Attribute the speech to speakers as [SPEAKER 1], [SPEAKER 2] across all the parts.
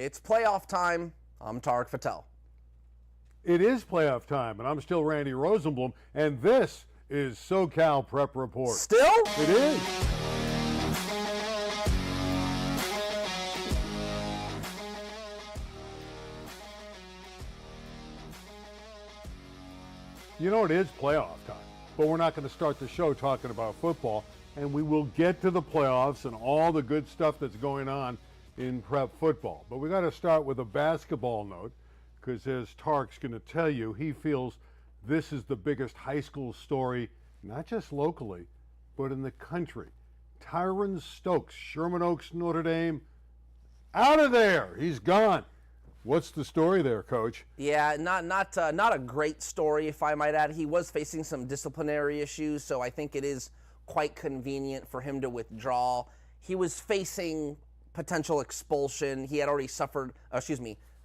[SPEAKER 1] It's playoff time. I'm Tarek Fattel.
[SPEAKER 2] It is playoff time, and I'm still Randy Rosenblum, and this is SoCal Prep Report.
[SPEAKER 1] Still?
[SPEAKER 2] It is. You know, it is playoff time, but we're not going to start the show talking about football, and we will get to the playoffs and all the good stuff that's going on in prep football. But we got to start with a basketball note, because as Tarek's going to tell you, he feels this is the biggest high school story, not just locally, but in the country. Tyron Stokes, Sherman Oaks, Notre Dame, out of there. He's gone. What's the story there, Coach?
[SPEAKER 1] Yeah, not a great story, if I might add. He was facing some disciplinary issues, so I think it is quite convenient for him to withdraw. He was facing potential expulsion. He had already suffered,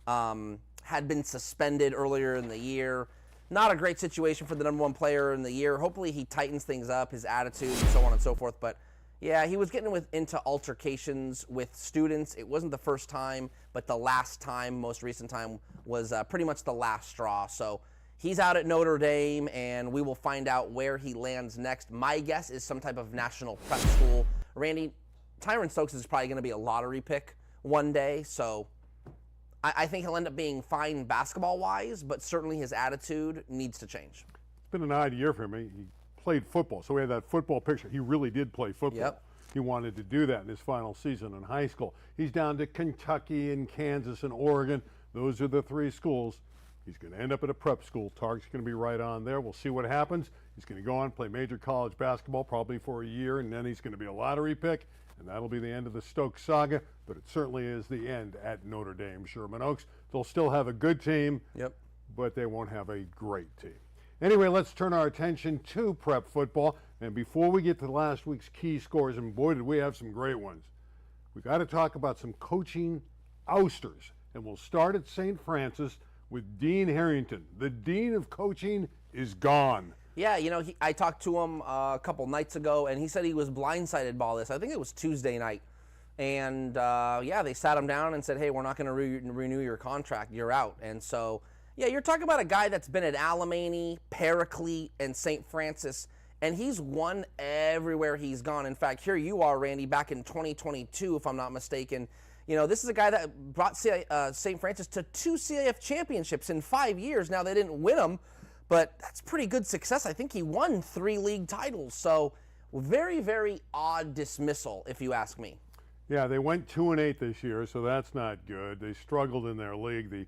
[SPEAKER 1] had been suspended earlier in the year. Not a great situation for the number one player in the year. Hopefully he tightens things up, his attitude, and so on and so forth. But yeah, he was getting into altercations with students. It wasn't the first time, but the last time, most recent time, was pretty much the last straw. So he's out at Notre Dame, and we will find out where he lands next. My guess is some type of national prep school. Randy, Tyron Stokes is probably going to be a lottery pick one day, so I think he'll end up being fine basketball-wise, but certainly his attitude needs to change.
[SPEAKER 2] It's been an odd year for him. He played football, so we had that football picture. He really did play football.
[SPEAKER 1] Yep.
[SPEAKER 2] He wanted to do that in his final season in high school. He's down to Kentucky and Kansas and Oregon. Those are the three schools. He's going to end up at a prep school. Tarek's going to be right on there. We'll see what happens. He's going to go on, play major college basketball probably for a year, and then he's going to be a lottery pick, and that'll be the end of the Stokes saga, but it certainly is the end at Notre Dame Sherman Oaks. They'll still have a good team, but they won't have a great team. Anyway, let's turn our attention to prep football, and before we get to last week's key scores, and boy, did we have some great ones, we got to talk about some coaching ousters, and we'll start at St. Francis with Dean Harrington. The dean of coaching is gone.
[SPEAKER 1] Yeah, you know, I talked to him a couple nights ago, and he said he was blindsided by all this. I think it was Tuesday night. And, yeah, they sat him down and said, hey, we're not going to renew your contract. You're out. And so, yeah, you're talking about a guy that's been at Alemany, Paraclete, and St. Francis, and he's won everywhere he's gone. In fact, here you are, Randy, back in 2022, if I'm not mistaken. You know, this is a guy that brought St. Francis to 2 CIF championships in 5 years. Now, they didn't win them, but that's pretty good success. I think he won 3 league titles. So very, very odd dismissal, if you ask me.
[SPEAKER 2] Yeah, they went 2-8 this year, so that's not good. They struggled in their league, the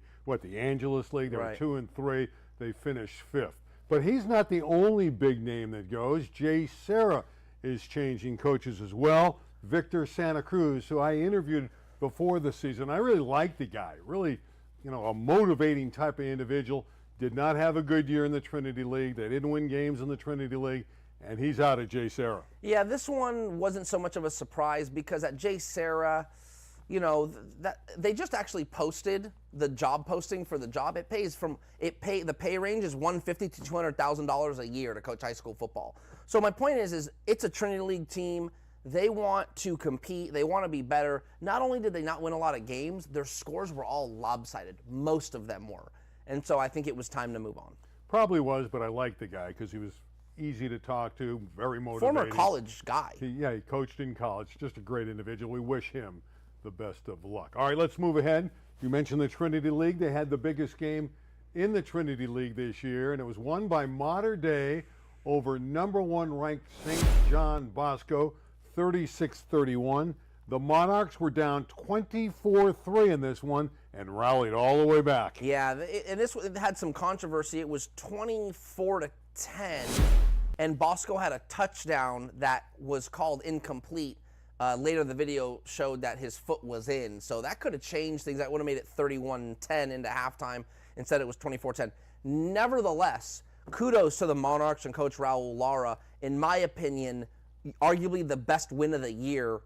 [SPEAKER 2] Angeles League. They were 2-3. They finished 5th. But he's not the only big name that goes. Jay Serra is changing coaches as well. Victor Santa Cruz, who I interviewed before the season. I really liked the guy. Really, you know, a motivating type of individual. Did not have a good year in the Trinity League. They didn't win games in the Trinity League, and he's out at Jay Serra.
[SPEAKER 1] Yeah, this one wasn't so much of a surprise because at Jay Serra, you know, they just actually posted the job posting for the job. The pay range is $150,000 to $200,000 a year to coach high school football. So my point is it's a Trinity League team. They want to compete. They want to be better. Not only did they not win a lot of games, their scores were all lopsided. Most of them were. And so I think it was time to move on.
[SPEAKER 2] Probably was, but I liked the guy because he was easy to talk to, very motivating.
[SPEAKER 1] Former college guy.
[SPEAKER 2] He coached in college. Just a great individual. We wish him the best of luck. All right, let's move ahead. You mentioned the Trinity League. They had the biggest game in the Trinity League this year, and it was won by Mater Dei over number 1 ranked St. John Bosco, 36-31. The Monarchs were down 24-3 in this one and rallied all the way back.
[SPEAKER 1] Yeah, and this had some controversy. It was 24-10, and Bosco had a touchdown that was called incomplete. Later, the video showed that his foot was in, so that could have changed things. That would have made it 31-10 into halftime. Instead, it was 24-10. Nevertheless, kudos to the Monarchs and Coach Raul Lara. In my opinion, arguably the best win of the year,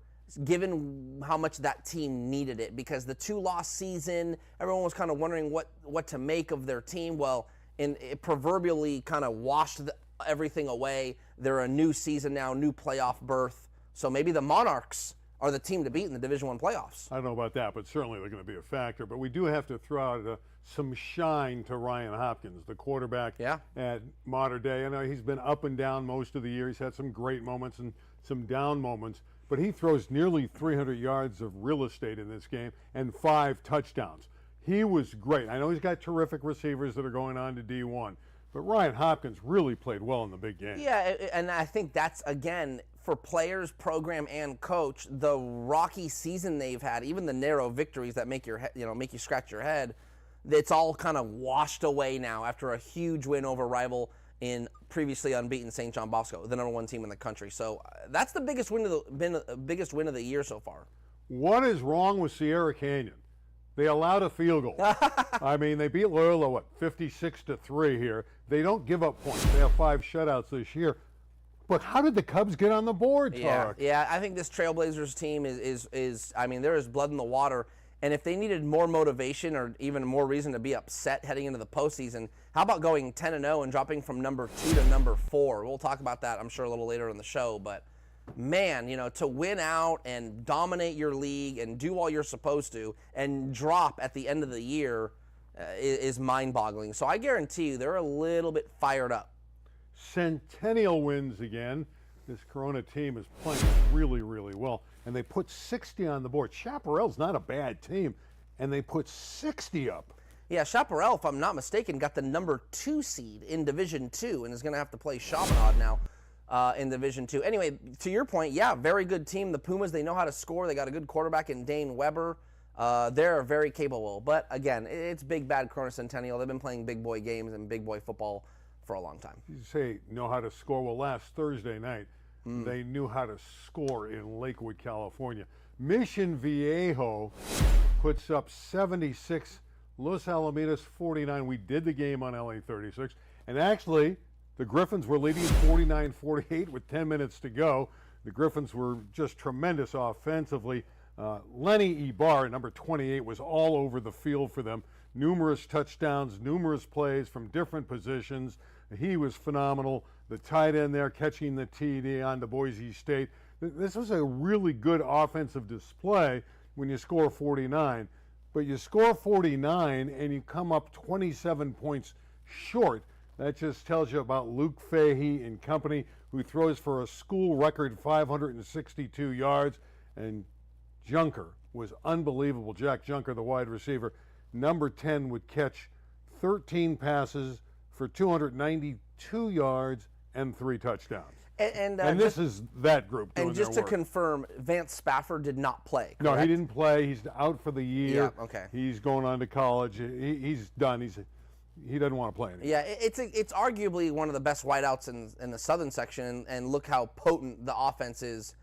[SPEAKER 1] given how much that team needed it, because the 2-loss season, everyone was kind of wondering what to make of their team. Well, it proverbially kind of washed everything away. They're a new season now, new playoff berth. So maybe the Monarchs are the team to beat in the Division I playoffs.
[SPEAKER 2] I don't know about that, but certainly they're going to be a factor. But we do have to throw out some shine to Ryan Hopkins, the quarterback at Mater Dei. I know he's been up and down most of the year. He's had some great moments and some down moments, but he throws nearly 300 yards of real estate in this game and 5 touchdowns. He was great. I know he's got terrific receivers that are going on to D1, but Ryan Hopkins really played well in the big game.
[SPEAKER 1] Yeah, and I think that's, again, for players, program, and coach, the rocky season they've had, even the narrow victories that make you scratch your head, it's all kind of washed away now after a huge win over rival in previously unbeaten St. John Bosco, the #1 team in the country. So that's the biggest win of the year so far.
[SPEAKER 2] What is wrong with Sierra Canyon? They allowed a field goal. I mean, they beat Loyola, 56-3 here. They don't give up points. They have 5 shutouts this year. But how did the Cubs get on the board, Tarek?
[SPEAKER 1] Yeah, I think this Trailblazers team is I mean, there is blood in the water. And if they needed more motivation or even more reason to be upset heading into the postseason, how about going 10-0 and dropping from number 2 to number 4? We'll talk about that, I'm sure, a little later in the show. But, man, to win out and dominate your league and do all you're supposed to and drop at the end of the year is mind-boggling. So I guarantee you they're a little bit fired up.
[SPEAKER 2] Centennial wins again. This Corona team is playing really, really well. And they put 60 on the board. Chaparral's not a bad team, and they put 60 up.
[SPEAKER 1] Yeah, Chaparral, if I'm not mistaken, got the number 2 seed in Division II and is going to have to play Chaminade now in Division II. Anyway, to your point, yeah, very good team. The Pumas, they know how to score. They got a good quarterback in Dane Weber. They're very capable. But, again, it's big, bad Corona Centennial. They've been playing big boy games and big boy football for a long time.
[SPEAKER 2] You say know how to score. Well, last Thursday night, they knew how to score in Lakewood, California. Mission Viejo puts up 76, Los Alamitos 49. We did the game on LA 36. And actually, the Griffins were leading 49-48 with 10 minutes to go. The Griffins were just tremendous offensively. Lenny Ibar, number 28, was all over the field for them. Numerous touchdowns, numerous plays from different positions. He was phenomenal. The tight end there catching the TD on to Boise State. This was a really good offensive display when you score 49. But you score 49 and you come up 27 points short. That just tells you about Luke Fahey and company, who throws for a school record 562 yards. And Junker was unbelievable. Jack Junker, the wide receiver, number 10, would catch 13 passes for 292 yards and 3 touchdowns. And this is that group doing
[SPEAKER 1] And just
[SPEAKER 2] their
[SPEAKER 1] to
[SPEAKER 2] work.
[SPEAKER 1] confirm, Vance Spafford did not play, correct?
[SPEAKER 2] No, he didn't play. He's out for the year.
[SPEAKER 1] Yeah, okay.
[SPEAKER 2] He's going on to college. He's done. He doesn't want to play anymore.
[SPEAKER 1] Yeah, it's arguably one of the best wideouts in the southern section, and look how potent the offense is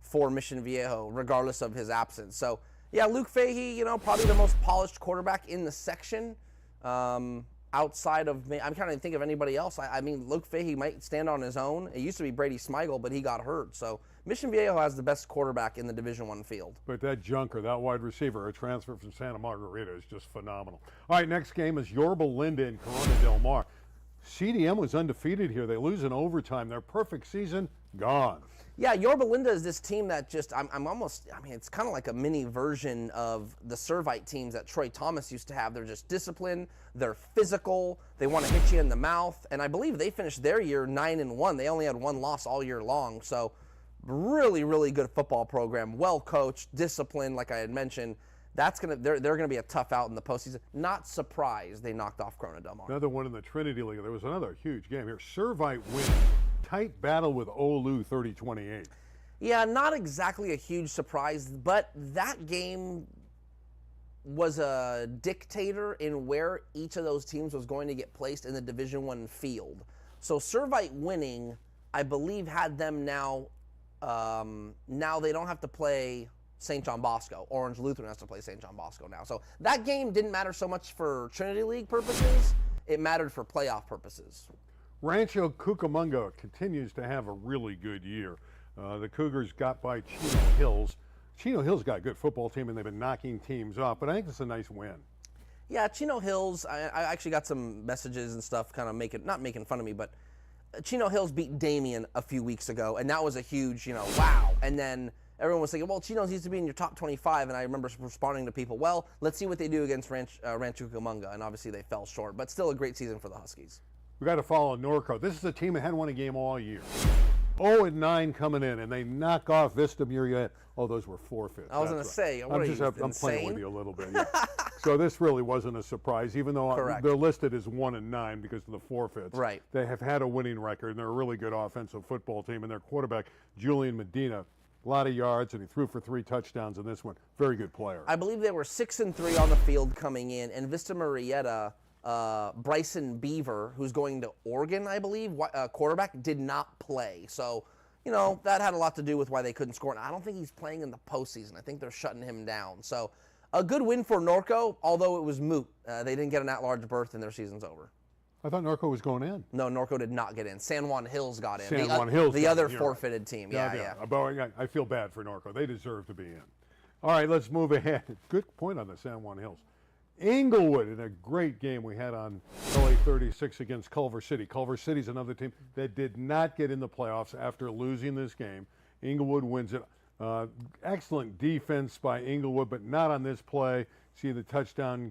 [SPEAKER 1] for Mission Viejo, regardless of his absence. So, yeah, Luke Fahey, probably the most polished quarterback in the section. Outside of me, I'm trying to think of anybody else. I mean, Luke Fahey might stand on his own. It used to be Brady Smigel, but he got hurt. So Mission Viejo has the best quarterback in the Division I field.
[SPEAKER 2] But that Junker, that wide receiver, a transfer from Santa Margarita, is just phenomenal. All right, next game is Yorba Linda and Corona Del Mar. CDM was undefeated here. They lose in overtime. Their perfect season, gone.
[SPEAKER 1] Yeah, Yorba Linda is this team that just, it's kind of like a mini version of the Servite teams that Troy Thomas used to have. They're just disciplined, they're physical, they want to hit you in the mouth, and I believe they finished their year 9-1. They only had 1 loss all year long, so really, really good football program, well coached, disciplined, like I had mentioned. They're gonna be a tough out in the postseason. Not surprised they knocked off Corona Del Mar.
[SPEAKER 2] Another one in the Trinity League. There was another huge game here. Servite wins. Tight battle with Olu, 30-28.
[SPEAKER 1] Yeah, not exactly a huge surprise, but that game was a dictator in where each of those teams was going to get placed in the Division I field. So Servite winning, I believe, had them now they don't have to play St. John Bosco. Orange Lutheran has to play St. John Bosco now. So that game didn't matter so much for Trinity League purposes. It mattered for playoff purposes.
[SPEAKER 2] Rancho Cucamonga continues to have a really good year. The Cougars got by Chino Hills. Chino Hills got a good football team, and they've been knocking teams off, but I think it's a nice win.
[SPEAKER 1] Yeah, Chino Hills, I actually got some messages and stuff kind of not making fun of me, but Chino Hills beat Damien a few weeks ago, and that was a huge, wow. And then everyone was thinking, well, Chinos needs to be in your top 25, and I remember responding to people, well, let's see what they do against Rancho Cucamonga, and obviously they fell short, but still a great season for the Huskies.
[SPEAKER 2] We got to follow Norco. This is a team that hadn't won a game all year. 0-9 coming in, and they knock off Vista Murrieta. Oh, those were forfeits.
[SPEAKER 1] I was going to say, what
[SPEAKER 2] I'm playing with you a little bit. Yeah. So this really wasn't a surprise, even though they're listed as 1-9 because of the forfeits.
[SPEAKER 1] Right.
[SPEAKER 2] They have had a winning record, and they're a really good offensive football team. And their quarterback, Julian Medina, a lot of yards, and he threw for 3 touchdowns in this one. Very good player.
[SPEAKER 1] I believe they were 6-3 on the field coming in, and Vista Murrieta, Bryson Beaver, who's going to Oregon, I believe, quarterback, did not play. So, you know, that had a lot to do with why they couldn't score. And I don't think he's playing in the postseason. I think they're shutting him down. So, a good win for Norco, although it was moot. They didn't get an at-large berth and their season's over.
[SPEAKER 2] I thought Norco was going in.
[SPEAKER 1] No, Norco did not get in. San Juan Hills got in.
[SPEAKER 2] San Juan Hills,
[SPEAKER 1] the other forfeited team. Yeah.
[SPEAKER 2] I feel bad for Norco. They deserve to be in. All right, let's move ahead. Good point on the San Juan Hills. Inglewood in a great game we had on LA 36 against Culver City. Culver City's another team that did not get in the playoffs after losing this game. Inglewood wins it. Excellent defense by Inglewood, but not on this play. See the touchdown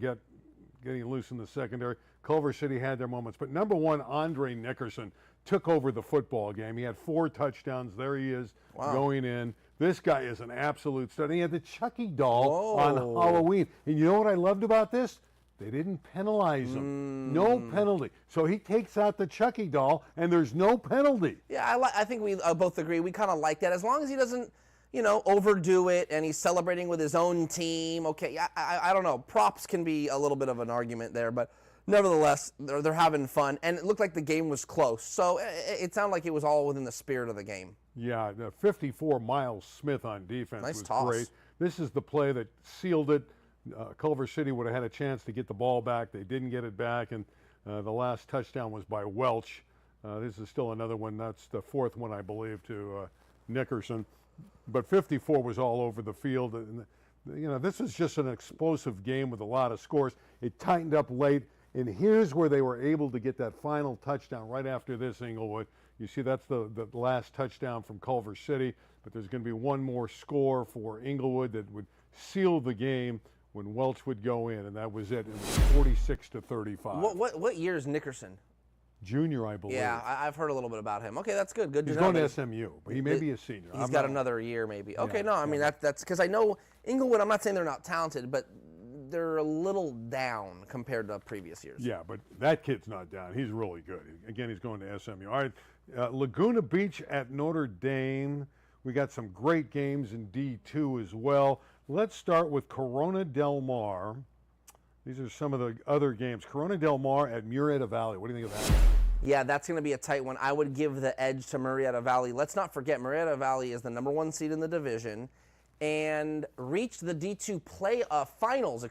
[SPEAKER 2] getting loose in the secondary. Culver City had their moments, but number one, Andre Nickerson took over the football game. He had 4 touchdowns. There he is going in. This guy is an absolute stud. And he had the Chucky doll on Halloween. And you know what I loved about this? They didn't penalize him. No penalty. So he takes out the Chucky doll, and there's no penalty.
[SPEAKER 1] Yeah, I think we both agree. We kind of like that. As long as he doesn't, you know, overdo it and he's celebrating with his own team. Okay, I don't know. Props can be a little bit of an argument there, but nevertheless, they're having fun. And it looked like the game was close. So it sounded like it was all within the spirit of the game.
[SPEAKER 2] Yeah, the 54 Miles Smith on defense was
[SPEAKER 1] toss.
[SPEAKER 2] Great. This is the play that sealed it. Culver City would have had a chance to get the ball back. They didn't get it back, and the last touchdown was by Welch. This is still another one. That's the 4th one, I believe, to Nickerson. But 54 was all over the field. And, you know, this is just an explosive game with a lot of scores. It tightened up late, and here's where they were able to get that final touchdown right after this, Inglewood. You see that's the last touchdown from Culver City, but there's going to be one more score for Inglewood that would seal the game when Welch would go in, and that was it. It was 46-35.
[SPEAKER 1] What year is Nickerson?
[SPEAKER 2] Junior, I believe.
[SPEAKER 1] Yeah, I've heard a little bit about him. Okay, that's good. Good to know.
[SPEAKER 2] He's going to SMU, but he may be a senior.
[SPEAKER 1] He's got another year maybe. Okay, no, I mean, that's because I know Inglewood, I'm not saying they're not talented, but they're a little down compared to previous years.
[SPEAKER 2] Yeah, but that kid's not down. He's really good. Again, he's going to SMU. All right, Laguna Beach at Notre Dame. We got some great games in D2 as well. Let's start with Corona Del Mar. These are some of the other games. Corona Del Mar at Murrieta Valley. What do you think of that?
[SPEAKER 1] Yeah, that's going to be a tight one. I would give the edge to Murrieta Valley. Let's not forget, Murrieta Valley is the #1 seed in the division and reached the D2 finals,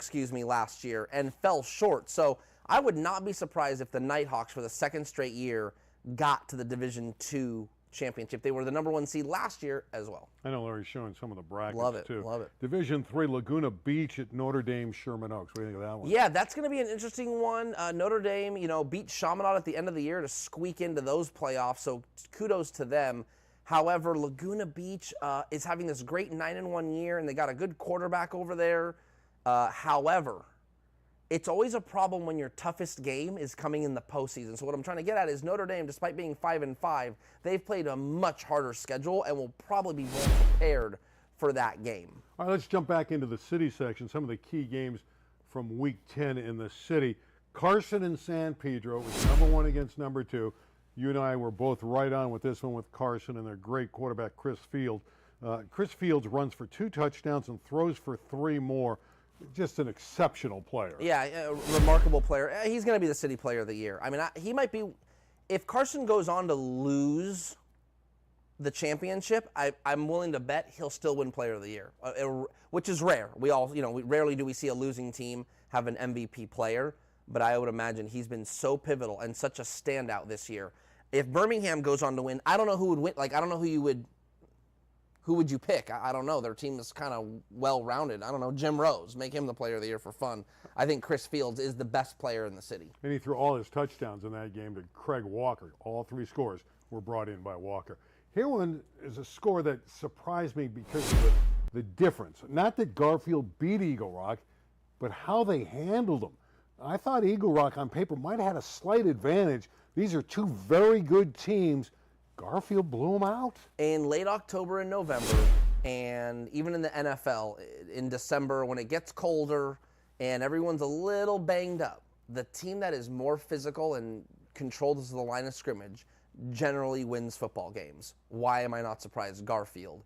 [SPEAKER 1] last year and fell short. So I would not be surprised if the Nighthawks for the 2nd straight year got to the Division II championship. They were the #1 seed last year as well.
[SPEAKER 2] I know Larry's showing some of the brackets too.
[SPEAKER 1] Love it.
[SPEAKER 2] Division III, Laguna Beach at Notre Dame, Sherman Oaks. What do you think of that one?
[SPEAKER 1] Yeah, that's going to be an interesting one. Notre Dame, beat Chaminade at the end of the year to squeak into those playoffs, so kudos to them. However, Laguna Beach is having this great 9-1 year, and they got a good quarterback over there. However, it's always a problem when your toughest game is coming in the postseason. So what I'm trying to get at is Notre Dame, despite being 5-5, they've played a much harder schedule and will probably be more prepared for that game.
[SPEAKER 2] All right, let's jump back into the city section. Some of the key games from Week 10 in the city. Carson and San Pedro was #1 against #2. You and I were both right on with this one with Carson and their great quarterback, Chris Field. Chris Fields runs for 2 touchdowns and throws for 3 more. Just an exceptional player.
[SPEAKER 1] Yeah, a remarkable player. He's going to be the city player of the year. I mean, he might be, if Carson goes on to lose the championship, I'm willing to bet he'll still win player of the year, which is rare. Rarely do we see a losing team have an MVP player, but I would imagine he's been so pivotal and such a standout this year. If Birmingham goes on to win, I don't know who would win. Like, I don't know who would you pick? I don't know. Their team is kind of well-rounded. I don't know. Jim Rose, make him the player of the year for fun. I think Chris Fields is the best player in the city.
[SPEAKER 2] And he threw all his touchdowns in that game to Craig Walker. All 3 scores were brought in by Walker. Here one is a score that surprised me because of the difference. Not that Garfield beat Eagle Rock, but how they handled them. I thought Eagle Rock on paper might have had a slight advantage. These are two very good teams. Garfield blew them out.
[SPEAKER 1] In late October and November, and even in the NFL in December when it gets colder and everyone's a little banged up, the team that is more physical and controls the line of scrimmage generally wins football games. Why am I not surprised Garfield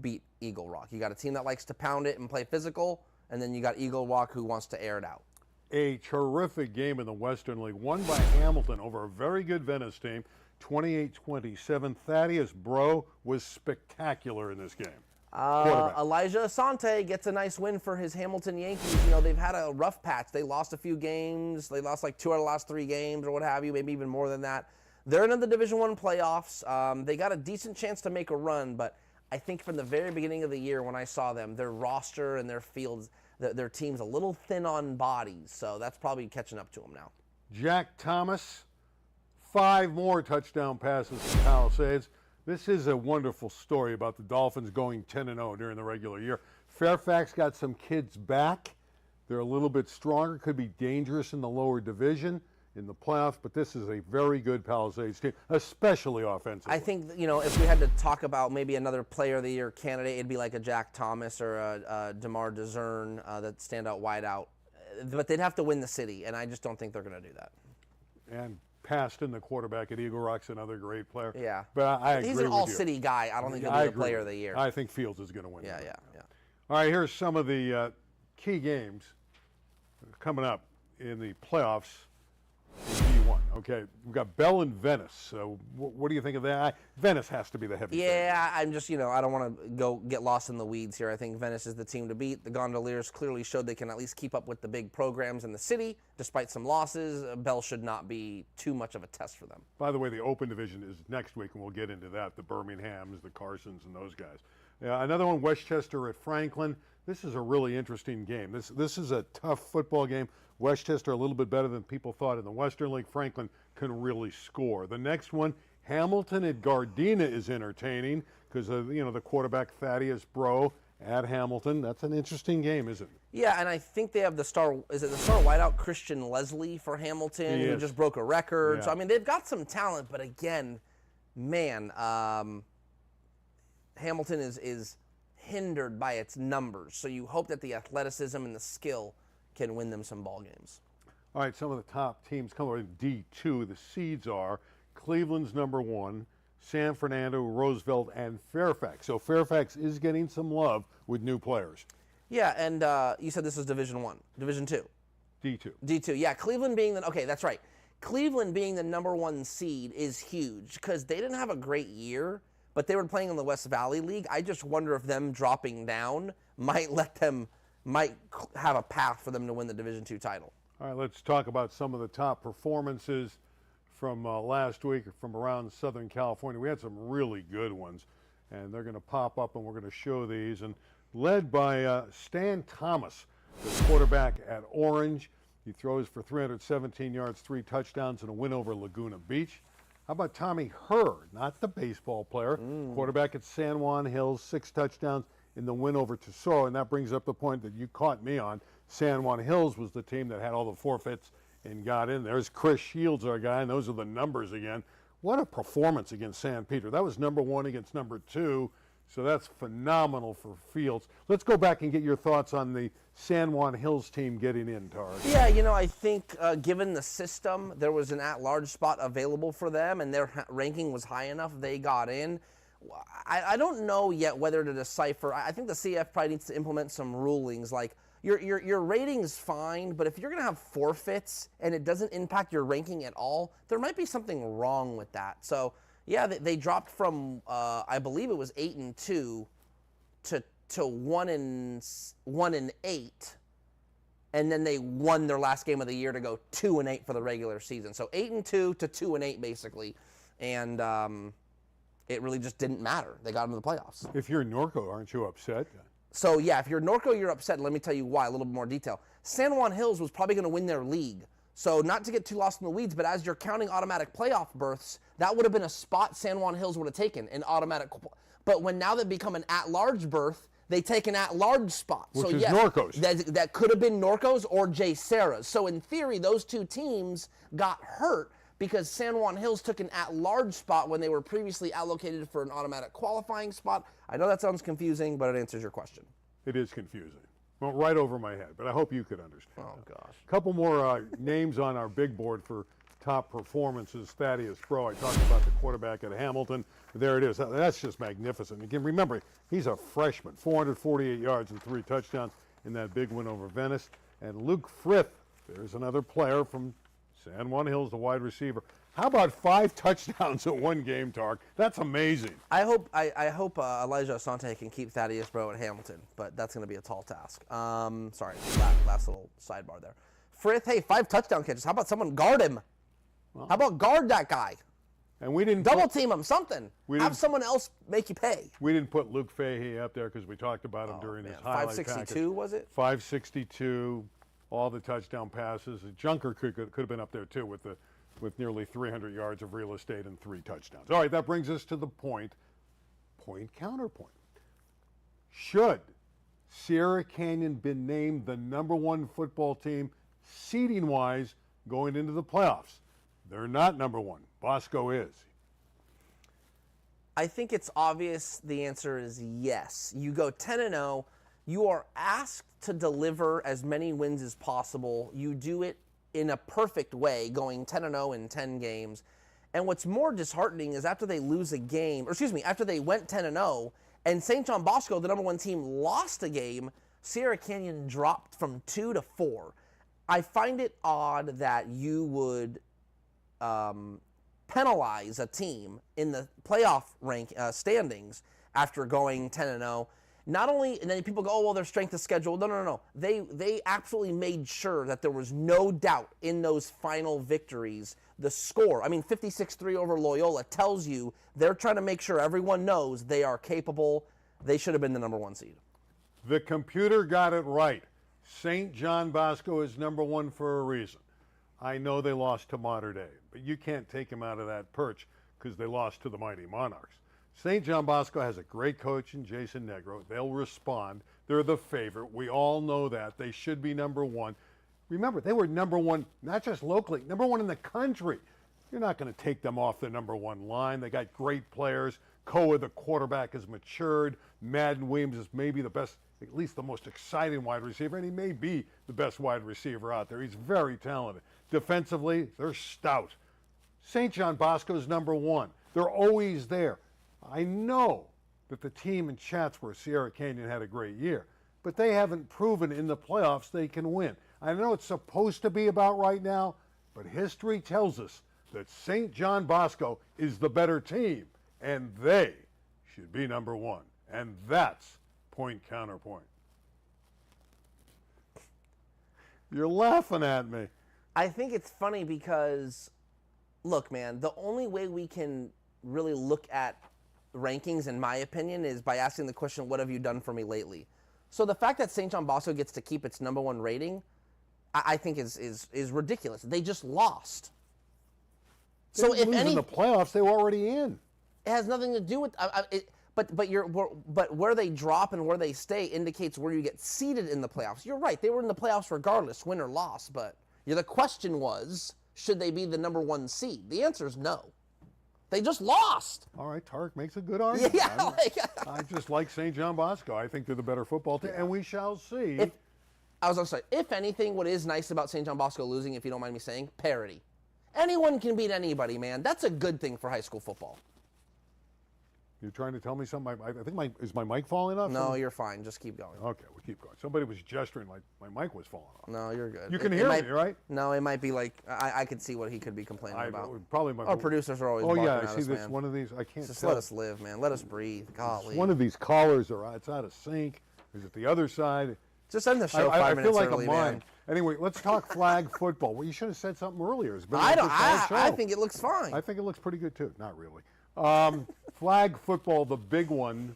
[SPEAKER 1] beat Eagle Rock? You got a team that likes to pound it and play physical, and then you got Eagle Rock who wants to air it out.
[SPEAKER 2] A terrific game in the Western League, won by Hamilton over a very good Venice team, 28-27. Thaddeus Bro was spectacular in this game.
[SPEAKER 1] Elijah Asante gets a nice win for his Hamilton Yankees. You know, they've had a rough patch. They lost a few games. They lost like 2 out of the last 3 games or what have you, maybe even more than that. They're in the Division I playoffs. They got a decent chance to make a run, but I think from the very beginning of the year when I saw them, their roster and their fields, their team's a little thin on bodies, so that's probably catching up to them now.
[SPEAKER 2] Jack Thomas, 5 more touchdown passes to Palisades. This is a wonderful story about the Dolphins going 10-0 during the regular year. Fairfax got some kids back. They're a little bit stronger, could be dangerous in the lower division in the playoffs, but this is a very good Palisades team, especially offensively.
[SPEAKER 1] I think, you know, if we had to talk about maybe another player of the year candidate, it'd be like a Jack Thomas or a DeMar DeZern that stand out wide out. But they'd have to win the city, and I just don't think they're going to do that.
[SPEAKER 2] And Paston, the quarterback at Eagle Rock's another great player.
[SPEAKER 1] Yeah.
[SPEAKER 2] But I agree with you.
[SPEAKER 1] He's an all-city guy. I don't think he'll be the player of the year.
[SPEAKER 2] I think Fields is going to win.
[SPEAKER 1] Yeah.
[SPEAKER 2] All right, here's some of the key games coming up in the playoffs in D1. Okay, we've got Bell and Venice. So what do you think of that? Venice has to be the heavy favorite.
[SPEAKER 1] Yeah, I'm just, you know, I don't want to go get lost in the weeds here. I think Venice is the team to beat. The Gondoliers clearly showed they can at least keep up with the big programs in the city, despite some losses. Bell should not be too much of a test for them.
[SPEAKER 2] By the way, the Open Division is next week, and we'll get into that. The Birminghams, the Carsons, and those guys. Another one, Westchester at Franklin. This is a really interesting game. This is a tough football game. Westchester a little bit better than people thought in the Western League. Franklin can really score. The next one, Hamilton at Gardena, is entertaining because you know, the quarterback Thaddeus Bro at Hamilton. That's an interesting game, isn't it?
[SPEAKER 1] Yeah, and I think they have the star wideout Christian Leslie for Hamilton, who just broke a record. Yeah. So I mean, they've got some talent, but again, man, Hamilton is hindered by its numbers. So you hope that the athleticism and the skill can win them some ball games.
[SPEAKER 2] All right, some of the top teams come over in D2. The seeds are Cleveland's number 1, San Fernando, Roosevelt, and Fairfax. So Fairfax is getting some love with new players.
[SPEAKER 1] Yeah, and you said this is Division 1, Division 2.
[SPEAKER 2] D2.
[SPEAKER 1] D2, yeah. Cleveland being okay, that's right. Cleveland being the number 1 seed is huge because they didn't have a great year, but they were playing in the West Valley League. I just wonder if them dropping down might have a path for them to win the Division II title.
[SPEAKER 2] All right, let's talk about some of the top performances from last week from around Southern California. We had some really good ones, and they're going to pop up, and we're going to show these. And led by Stan Thomas, the quarterback at Orange. He throws for 317 yards, 3 touchdowns, and a win over Laguna Beach. How about Tommy Hurd, not the baseball player, quarterback at San Juan Hills, 6 touchdowns in the win over Tesoro, and that brings up the point that you caught me on. San Juan Hills was the team that had all the forfeits and got in. There's Chris Shields, our guy, and those are the numbers again. What a performance against San Pedro. That was number 1 against number 2, so that's phenomenal for Fields. Let's go back and get your thoughts on the San Juan Hills team getting in, Tarek.
[SPEAKER 1] Yeah, you know, I think given the system, there was an at-large spot available for them, and their ranking was high enough, they got in. I don't know yet whether to decipher. I think the CF probably needs to implement some rulings like your rating's fine, but if you're going to have forfeits and it doesn't impact your ranking at all, there might be something wrong with that. So, yeah, they dropped from, I believe it was 8-2 to 1-8, and then they won their last game of the year to go 2-8 for the regular season. So 8-2 to 2-8 basically, and it really just didn't matter. They got into the playoffs.
[SPEAKER 2] If you're Norco, aren't you upset?
[SPEAKER 1] So, yeah, if you're Norco, you're upset. Let me tell you why, a little bit more detail. San Juan Hills was probably going to win their league. So not to get too lost in the weeds, but as you're counting automatic playoff berths, that would have been a spot San Juan Hills would have taken, an automatic. But now they become an at-large berth, they take an at-large spot.
[SPEAKER 2] Which
[SPEAKER 1] so
[SPEAKER 2] is
[SPEAKER 1] yes,
[SPEAKER 2] Norco's.
[SPEAKER 1] that could have been Norco's or Jay Serra's. So in theory, those two teams got hurt because San Juan Hills took an at-large spot when they were previously allocated for an automatic qualifying spot. I know that sounds confusing, but it answers your question.
[SPEAKER 2] It is confusing. Well, right over my head, but I hope you could understand.
[SPEAKER 1] Oh, gosh.
[SPEAKER 2] A couple more names on our big board for top performances. Thaddeus Pro, I talked about the quarterback at Hamilton. There it is. That's just magnificent. Again, remember, he's a freshman, 448 yards and 3 touchdowns in that big win over Venice. And Luke Frith, there's another player from San Juan Hills, the wide receiver. How about 5 touchdowns at one game, Tarek? That's amazing.
[SPEAKER 1] I hope Elijah Asante can keep Thaddeus Bro at Hamilton, but that's going to be a tall task. Sorry, last little sidebar there. Frith, hey, 5 touchdown catches. How about someone guard him? How about guard that guy?
[SPEAKER 2] And we didn't
[SPEAKER 1] double team him, something. Have someone else make you pay.
[SPEAKER 2] We didn't put Luke Fahey up there because we talked about him during this highlight
[SPEAKER 1] 562
[SPEAKER 2] package.
[SPEAKER 1] Was it?
[SPEAKER 2] 562, all the touchdown passes. Junker could have been up there too with nearly 300 yards of real estate and 3 touchdowns. All right, that brings us to the point counterpoint. Should Sierra Canyon been named the #1 football team seeding-wise going into the playoffs? They're not #1. Bosco is.
[SPEAKER 1] I think it's obvious the answer is yes. You go 10-0. You are asked to deliver as many wins as possible. You do it in a perfect way, going 10-0 in 10 games. And what's more disheartening is after they lose a game, after they went 10-0, and St. John Bosco, the #1 team, lost a game, Sierra Canyon dropped from 2 to 4. I find it odd that you would penalize a team in the playoff standings after going 10-0. Not only, and then people go, oh, well, their strength of schedule. No. They absolutely made sure that there was no doubt in those final victories. The score, 56-3 over Loyola tells you they're trying to make sure everyone knows they are capable. They should have been the #1 seed.
[SPEAKER 2] The computer got it right. St. John Bosco is #1 for a reason. I know they lost to Mater Dei, but you can't take them out of that perch because they lost to the mighty Monarchs. St. John Bosco has a great coach in Jason Negro. They'll respond. They're the favorite. We all know that. They should be #1. Remember, they were #1, not just locally, #1 in the country. You're not going to take them off the #1 line. They got great players. Koa, the quarterback, has matured. Madden Williams is maybe the best, at least the most exciting wide receiver, and he may be the best wide receiver out there. He's very talented. Defensively, they're stout. St. John Bosco's #1. They're always there. I know that the team in Chatsworth, Sierra Canyon, had a great year, but they haven't proven in the playoffs they can win. I know it's supposed to be about right now, but history tells us that St. John Bosco is the better team, and they should be #1. And that's point counterpoint. You're laughing at me.
[SPEAKER 1] I think it's funny because, look, man, the only way we can really look at rankings, in my opinion, is by asking the question, what have you done for me lately? So the fact that St. John Bosco gets to keep its #1 rating, I think is ridiculous. They just lost. So if
[SPEAKER 2] in the playoffs, they were already in.
[SPEAKER 1] It has nothing to do with but where they drop and where they stay indicates where you get seeded in the playoffs. You're right; they were in the playoffs regardless, win or loss. But the question was, should they be the #1 seed? The answer is no. They just lost.
[SPEAKER 2] All right, Tarek makes a good argument.
[SPEAKER 1] Yeah,
[SPEAKER 2] I just like St. John Bosco. I think they're the better football team, and we shall see.
[SPEAKER 1] I was going to say, if anything, what is nice about St. John Bosco losing, if you don't mind me saying, parity. Anyone can beat anybody, man. That's a good thing for high school football.
[SPEAKER 2] You're trying to tell me something? I think is my mic falling off?
[SPEAKER 1] No, you're fine. Just keep going.
[SPEAKER 2] Okay, we'll keep going. Somebody was gesturing like my mic was falling off.
[SPEAKER 1] No, you're good.
[SPEAKER 2] You can hear me, right?
[SPEAKER 1] No, it might be like, I could see what he could be complaining about.
[SPEAKER 2] Probably my.
[SPEAKER 1] Our producers are always barking at us,
[SPEAKER 2] I see this.
[SPEAKER 1] man.
[SPEAKER 2] One of these, I can't
[SPEAKER 1] Just
[SPEAKER 2] tell.
[SPEAKER 1] let us live, man. Let us breathe. Golly.
[SPEAKER 2] One of these collars, it's out of sync. Is it the other side?
[SPEAKER 1] Just end the show 5 minutes early,
[SPEAKER 2] I feel like
[SPEAKER 1] man.
[SPEAKER 2] Anyway, let's talk flag football. Well, you should have said something earlier. It's been
[SPEAKER 1] I think it looks fine.
[SPEAKER 2] I think it looks pretty good too. Not really. Flag football, the big one,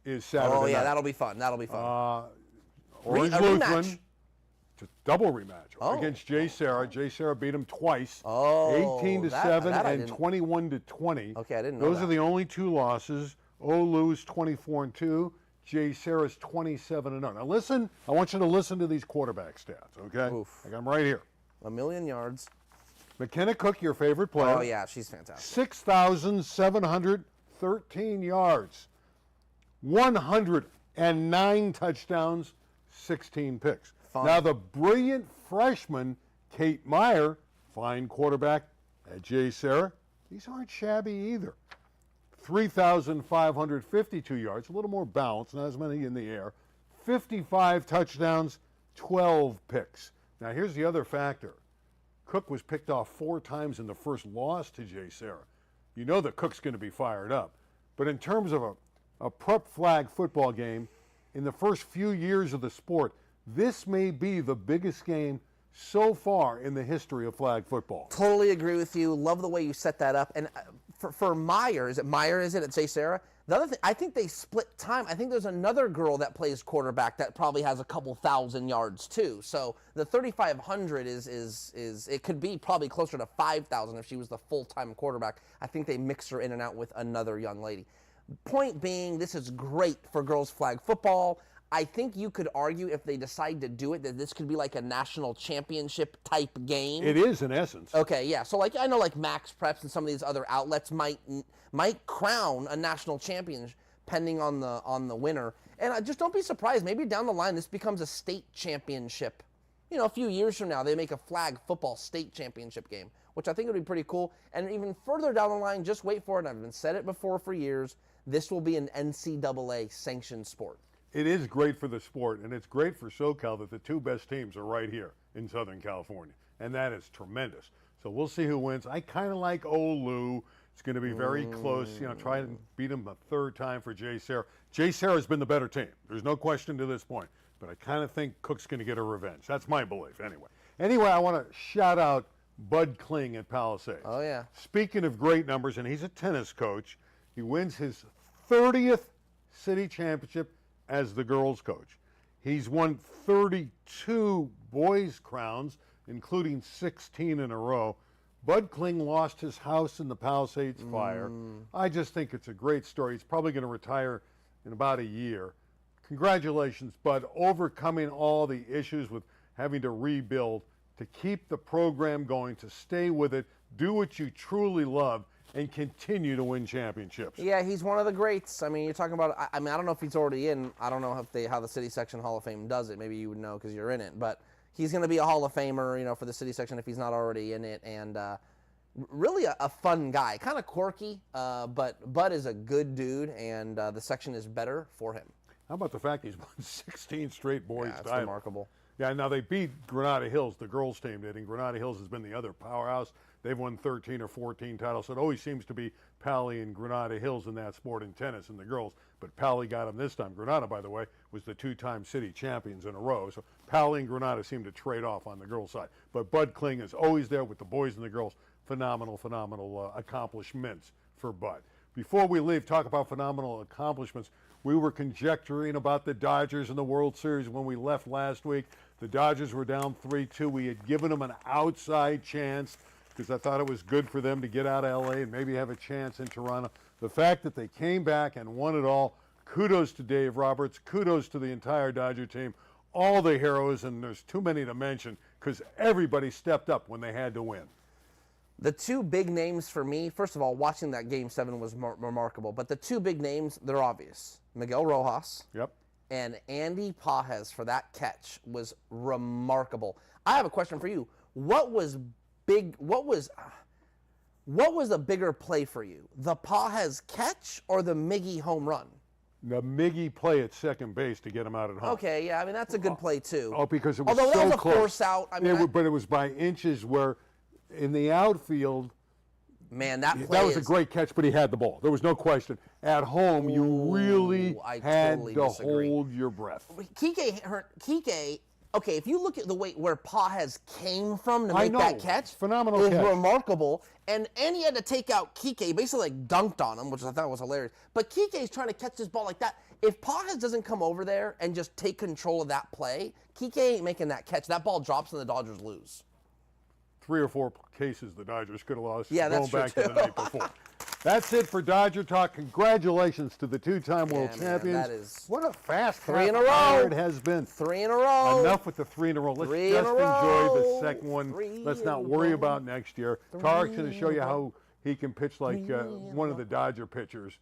[SPEAKER 2] is Saturday
[SPEAKER 1] Oh yeah,
[SPEAKER 2] night.
[SPEAKER 1] that'll be fun. That'll be fun.
[SPEAKER 2] Orange
[SPEAKER 1] A
[SPEAKER 2] Lutheran
[SPEAKER 1] rematch.
[SPEAKER 2] It's a double rematch against Jay Sarah. Jay Sarah beat him twice, 18-7 and 21-20.
[SPEAKER 1] Okay, I didn't know
[SPEAKER 2] Those are the only two losses. Olu's 24-2. Jay Sarah's 27-0. Now listen, I want you to listen to these quarterback stats, okay?
[SPEAKER 1] Oof.
[SPEAKER 2] I got them right here.
[SPEAKER 1] 1,000,000 yards.
[SPEAKER 2] McKenna Cook, your favorite player.
[SPEAKER 1] Oh, yeah, she's fantastic.
[SPEAKER 2] 6,713 yards, 109 touchdowns, 16 picks.
[SPEAKER 1] Fun.
[SPEAKER 2] Now the brilliant freshman, Kate Meyer, fine quarterback at Jay Sarah, these aren't shabby either. 3,552 yards, a little more balance, not as many in the air, 55 touchdowns, 12 picks. Now here's the other factor. Cook was picked off 4 times in the first loss to Jay Sarah. You know that Cook's going to be fired up. But in terms of a prep flag football game, in the first few years of the sport, this may be the biggest game so far in the history of flag football.
[SPEAKER 1] Totally agree with you. Love the way you set that up. And for Meyer, is it at Jay Sarah? The other thing, I think they split time. I think there's another girl that plays quarterback that probably has a couple thousand yards too. So the 3,500 is it could be probably closer to 5,000 if she was the full-time quarterback. I think they mix her in and out with another young lady. Point being, this is great for girls flag football. I think you could argue if they decide to do it that this could be like a national championship type game.
[SPEAKER 2] It is in essence.
[SPEAKER 1] Okay, yeah. So like I know like Max Preps and some of these other outlets might crown a national champion depending on the winner. And just don't be surprised. Maybe down the line this becomes a state championship. You know, a few years from now they make a flag football state championship game, which I think would be pretty cool. And even further down the line, just wait for it. I've been said it before for years. This will be an NCAA sanctioned sport.
[SPEAKER 2] It is great for the sport, and it's great for SoCal that the two best teams are right here in Southern California, and that is tremendous. So we'll see who wins. I kind of like Olu. It's going to be very close. You know, try and beat him a third time for Jay Sarah. Jay Sarah's been the better team. There's no question to this point, but I kind of think Cook's going to get her revenge. That's my belief anyway. Anyway, I want to shout out Bud Kling at Palisades.
[SPEAKER 1] Oh, yeah.
[SPEAKER 2] Speaking of great numbers, and he's a tennis coach, he wins his 30th city championship as the girls coach. He's won 32 boys crowns, including 16 in a row. Bud Kling lost his house in the Palisades fire. I just think it's a great story. He's probably going to retire in about a year. Congratulations, Bud, overcoming all the issues with having to rebuild, to keep the program going, to stay with it, do what you truly love, and continue to win championships.
[SPEAKER 1] Yeah, he's one of the greats. I mean, you're talking about, I don't know if he's already in. I don't know how the City Section Hall of Fame does it. Maybe you would know because you're in it. But he's going to be a Hall of Famer, you know, for the City Section if he's not already in it. And really a fun guy. Kind of quirky, but Bud is a good dude, and the section is better for him.
[SPEAKER 2] How about the fact he's won 16 straight boys
[SPEAKER 1] Yeah, that's
[SPEAKER 2] titles?
[SPEAKER 1] remarkable.
[SPEAKER 2] Yeah, now they beat Granada Hills, the girls team did, and Granada Hills has been the other powerhouse. They've won 13 or 14 titles, so it always seems to be Pally and Granada Hills in that sport in tennis and the girls. But Pally got them this time. Granada, by the way, was the 2-time city champions in a row. So Pally and Granada seem to trade off on the girls' side. But Bud Kling is always there with the boys and the girls. Phenomenal accomplishments for Bud. Before we leave, talk about phenomenal accomplishments. We were conjecturing about the Dodgers in the World Series when we left last week. The Dodgers were down 3-2. We had given them an outside chance because I thought it was good for them to get out of L.A. and maybe have a chance in Toronto. The fact that they came back and won it all, kudos to Dave Roberts, kudos to the entire Dodger team, all the heroes, and there's too many to mention because everybody stepped up when they had to win.
[SPEAKER 1] The two big names for me, first of all, watching that Game 7 was remarkable, but the two big names, they're obvious. Miguel Rojas and Andy Pages for that catch was remarkable. I have a question for you. What was a bigger play for you? The Pages catch or the Miggy home run?
[SPEAKER 2] The Miggy play at second base to get him out at home.
[SPEAKER 1] Okay, yeah, I mean, that's a good play, too.
[SPEAKER 2] Oh, because it was
[SPEAKER 1] Although
[SPEAKER 2] so
[SPEAKER 1] that was a
[SPEAKER 2] close.
[SPEAKER 1] force out. I mean,
[SPEAKER 2] but it was by inches where in the outfield,
[SPEAKER 1] man, that play
[SPEAKER 2] that was a great catch, but he had the ball. There was no question. At home, you really had
[SPEAKER 1] totally
[SPEAKER 2] to
[SPEAKER 1] disagree.
[SPEAKER 2] hold your breath.
[SPEAKER 1] Kike okay, if you look at the way where Pages came from to
[SPEAKER 2] I
[SPEAKER 1] make
[SPEAKER 2] know.
[SPEAKER 1] that catch,
[SPEAKER 2] Phenomenal
[SPEAKER 1] it was
[SPEAKER 2] catch.
[SPEAKER 1] remarkable. And he had to take out Kike, basically like dunked on him, which I thought was hilarious. But Kike's trying to catch this ball like that. If Pages doesn't come over there and just take control of that play, Kike ain't making that catch. That ball drops and the Dodgers lose.
[SPEAKER 2] 3 or 4 cases the Dodgers could have lost
[SPEAKER 1] Yeah, that's
[SPEAKER 2] going back
[SPEAKER 1] true,
[SPEAKER 2] to the night before. That's it for Dodger Talk. Congratulations to the 2-time world
[SPEAKER 1] man,
[SPEAKER 2] champions.
[SPEAKER 1] that is
[SPEAKER 2] what a fast
[SPEAKER 1] 3 in a
[SPEAKER 2] half hour
[SPEAKER 1] row.
[SPEAKER 2] it has been.
[SPEAKER 1] 3 in a row.
[SPEAKER 2] Enough with the 3 in a row. Let's
[SPEAKER 1] 3 in
[SPEAKER 2] just
[SPEAKER 1] a
[SPEAKER 2] enjoy the
[SPEAKER 1] row.
[SPEAKER 2] second one.
[SPEAKER 1] 3
[SPEAKER 2] Let's
[SPEAKER 1] in
[SPEAKER 2] not
[SPEAKER 1] a
[SPEAKER 2] worry
[SPEAKER 1] row.
[SPEAKER 2] about next year. Tarek's going to show you how he can pitch like one of the Dodger pitchers.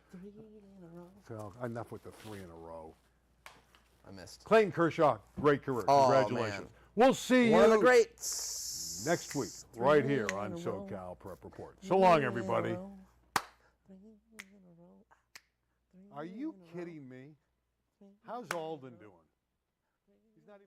[SPEAKER 2] So enough with the 3 in a row.
[SPEAKER 1] I missed.
[SPEAKER 2] Clayton Kershaw, great career.
[SPEAKER 1] Oh,
[SPEAKER 2] Congratulations.
[SPEAKER 1] man.
[SPEAKER 2] We'll see
[SPEAKER 1] One of
[SPEAKER 2] you
[SPEAKER 1] the greats.
[SPEAKER 2] next week, right here on SoCal Prep Report. So long, everybody. Are you kidding me? How's Alden doing? He's not even.